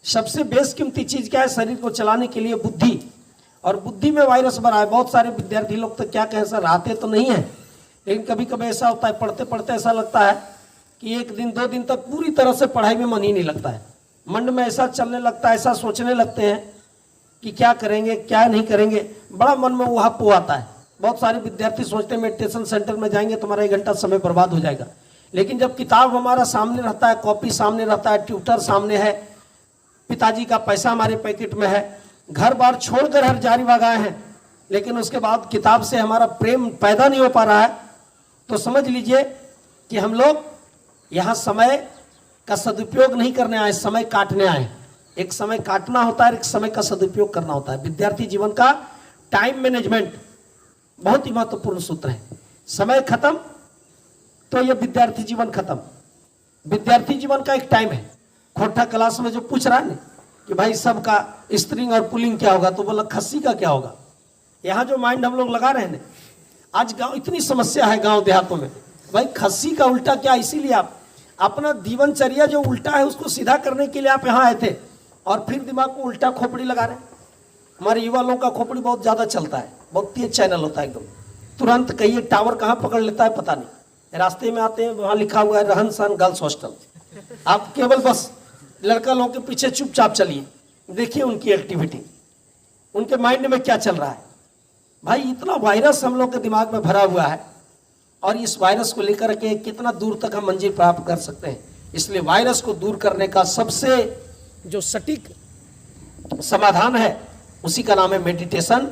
सबसे बेशकीमती चीज क्या है शरीर को चलाने के लिए? बुद्धि। और बुद्धि में वायरस भरा है। बहुत सारे विद्यार्थी लोग तो क्या कहें सर, आते तो नहीं है, लेकिन कभी कभी ऐसा होता है पढ़ते पढ़ते ऐसा लगता है कि 1 दिन 2 दिन तक पूरी तरह से पढ़ाई में मन ही नहीं लगता है। मन में ऐसा चलने लगता है, ऐसा सोचने लगते हैं कि क्या करेंगे क्या नहीं करेंगे, बड़ा मन में उहापोह आता है। बहुत सारे विद्यार्थी सोचते हैं मेडिटेशन सेंटर में जाएंगे तो हमारा 1 घंटा समय बर्बाद हो जाएगा। लेकिन जब किताब हमारा सामने रहता है, कॉपी सामने रहता है, ट्यूटर सामने है, पिताजी का पैसा हमारे पैकेट में है, घर बार छोड़कर हर जारी भगाए हैं, लेकिन उसके बाद किताब से हमारा प्रेम पैदा नहीं हो पा रहा है, तो समझ लीजिए कि हम लोग यहाँ समय का सदुपयोग नहीं करने आए, समय काटने आए। एक समय काटना होता है, एक समय का सदुपयोग करना होता है। विद्यार्थी जीवन का टाइम मैनेजमेंट बहुत ही महत्वपूर्ण सूत्र है। समय खत्म तो यह विद्यार्थी जीवन खत्म। विद्यार्थी जीवन का एक टाइम है। खोटा क्लास में जो पूछ रहा है ना कि भाई सबका स्त्रिंग और पुलिंग क्या होगा, तो बोला खस्सी का क्या होगा। यहाँ जो माइंड हम लोग लगा रहे हैं ना, आज गांव इतनी समस्या है गांव देहातों में, भाई खस्सी का उल्टा क्या। इसीलिए आप अपना जीवनचर्या जो उल्टा है उसको सीधा करने के लिए आप यहाँ आए थे, और फिर दिमाग को उल्टा खोपड़ी लगा रहे हैं। हमारे युवा लोगों का खोपड़ी बहुत ज्यादा चलता है, बहुत तेज चैनल होता है एकदम, तुरंत कहिए टावर कहाँ पकड़ लेता है पता नहीं। रास्ते में आते हैं, वहां लिखा हुआ है रहन सहन गर्ल्स हॉस्टल, आप केवल बस लड़का लोगों के पीछे चुपचाप चलिए, देखिए उनकी एक्टिविटी, उनके माइंड में क्या चल रहा है। भाई इतना वायरस हम लोग के दिमाग में भरा हुआ है, और इस वायरस को लेकर के कितना दूर तक हम मंजिल प्राप्त कर सकते हैं। इसलिए वायरस को दूर करने का सबसे जो सटीक समाधान है उसी का नाम है मेडिटेशन।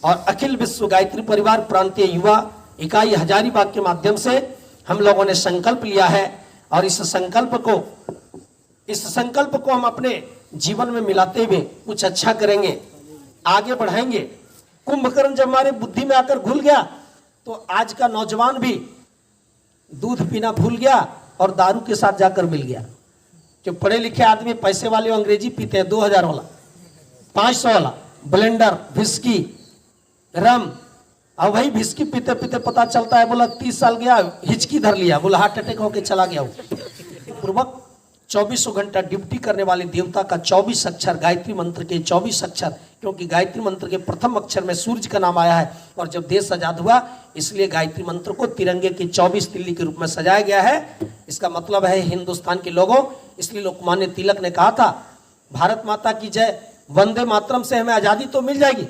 और अखिल विश्व गायत्री परिवार प्रांतीय युवा इकाई हजारीबाग के माध्यम से हम लोगों ने संकल्प लिया है, और इस संकल्प को हम अपने जीवन में मिलाते हुए कुछ अच्छा करेंगे, आगे बढ़ाएंगे। कुंभकर्ण जब हमारे बुद्धि में आकर घुल गया तो आज का नौजवान भी दूध पीना भूल गया और दारू के साथ जाकर मिल गया। जो पढ़े लिखे आदमी पैसे वाले अंग्रेजी पीते हैं, 2000 वाला 500 वाला ब्लेंडर विस्की रम, और वही विस्की पीते पीते पता चलता है बोला 30 साल गया हिचकी धर लिया, बोला हार्ट अटैक होके चला गया। पूर्वक 24 घंटा ड्यूटी करने वाले देवता का 24 अक्षर गायत्री मंत्र के 24 अक्षर, क्योंकि गायत्री मंत्र के प्रथम अक्षर में सूर्य का नाम आया है, और जब देश आजाद हुआ इसलिए गायत्री मंत्र को तिरंगे की 24 तिल्ली के रूप में सजाया गया है। इसका मतलब है हिंदुस्तान के लोगों, इसलिए लोकमान्य तिलक ने कहा था भारत माता की जय, वंदे मातरम से हमें आजादी तो मिल जाएगी,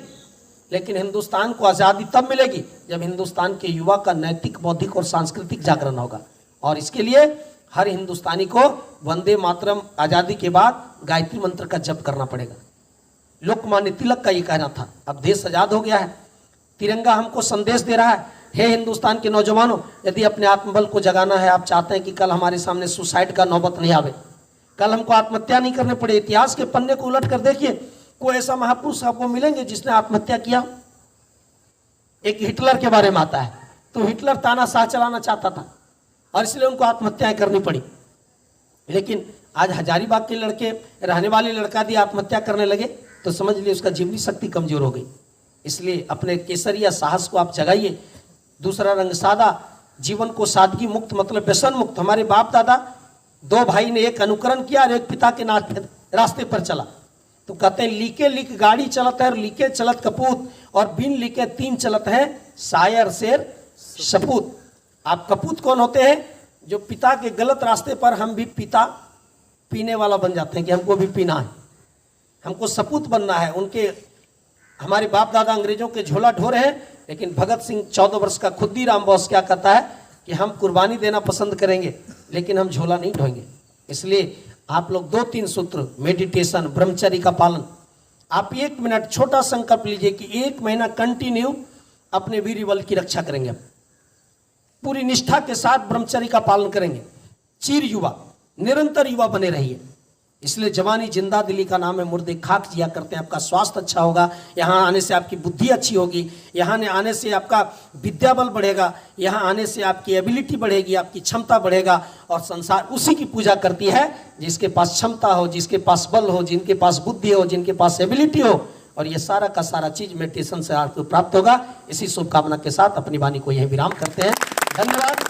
लेकिन हिंदुस्तान को आजादी तब मिलेगी जब हिंदुस्तान के युवा का नैतिक, बौद्धिक और सांस्कृतिक जागरण होगा। और इसके लिए हर हिंदुस्तानी को वंदे मातरम आजादी के बाद गायत्री मंत्र का जप करना पड़ेगा। लोकमान्य तिलक का ये कहना था। अब देश आजाद हो गया है, तिरंगा हमको संदेश दे रहा है, हे हिंदुस्तान के नौजवानों, यदि अपने आत्मबल को जगाना है, आप चाहते हैं कि कल हमारे सामने सुसाइड का नौबत नहीं आवे, कल हमको आत्महत्या नहीं करने पड़े, इतिहास के पन्ने को उलट कर देखिए, कोई ऐसा महापुरुष आपको मिलेंगे जिसने आत्महत्या किया। एक हिटलर के बारे में आता है, तो हिटलर तानाशाह चलाना चाहता था और इसलिए उनको आत्महत्याएं करनी पड़ी। लेकिन आज हजारीबाग के लड़के, रहने वाले लड़का भी आत्महत्या करने लगे तो समझ लिए उसका जीवनी शक्ति कमजोर हो गई। इसलिए अपने केसरी या साहस को आप जगाइए। दूसरा रंग सादा, जीवन को सादगी मुक्त मतलब व्यसन मुक्त। हमारे बाप दादा 2 भाई ने एक अनुकरण किया और एक पिता के रास्ते पर चला, तो कहते हैं लीके लीक गाड़ी चलत है और लीके चलत कपूत, और बिन लीके 3 चलत है शायर शेर सपूत। आप कपूत कौन होते हैं? जो पिता के गलत रास्ते पर हम भी पिता पीने वाला बन जाते हैं कि हमको भी पीना है, हमको सपूत बनना है। उनके हमारे बाप दादा अंग्रेजों के झोला ढो रहे हैं, लेकिन भगत सिंह 14 वर्ष का खुद्दीराम बोस क्या कहता है कि हम कुर्बानी देना पसंद करेंगे लेकिन हम झोला नहीं ढोएंगे। इसलिए आप लोग 2-3 सूत्र, मेडिटेशन, ब्रह्मचर्य का पालन। आप 1 मिनट छोटा संकल्प लीजिए कि 1 महीना कंटिन्यू अपने वीर बल की रक्षा करेंगे, पूरी निष्ठा के साथ ब्रह्मचर्य का पालन करेंगे। चिर युवा, निरंतर युवा बने रहिए। इसलिए जवानी जिंदा दिली का नाम है, मुर्दे खाक जिया करते हैं। आपका स्वास्थ्य अच्छा होगा, यहाँ आने से आपकी बुद्धि अच्छी होगी, यहाँ आने से आपका विद्या बल बढ़ेगा, यहाँ आने से आपकी एबिलिटी बढ़ेगी, आपकी क्षमता बढ़ेगा। और संसार उसी की पूजा करती है जिसके पास क्षमता हो, जिसके पास बल हो, जिनके पास बुद्धि हो, जिनके पास एबिलिटी हो। और ये सारा का सारा चीज मेडिटेशन से आपको प्राप्त होगा। इसी शुभकामना के साथ अपनी वाणी को यही विराम करते हैं। धन्यवाद।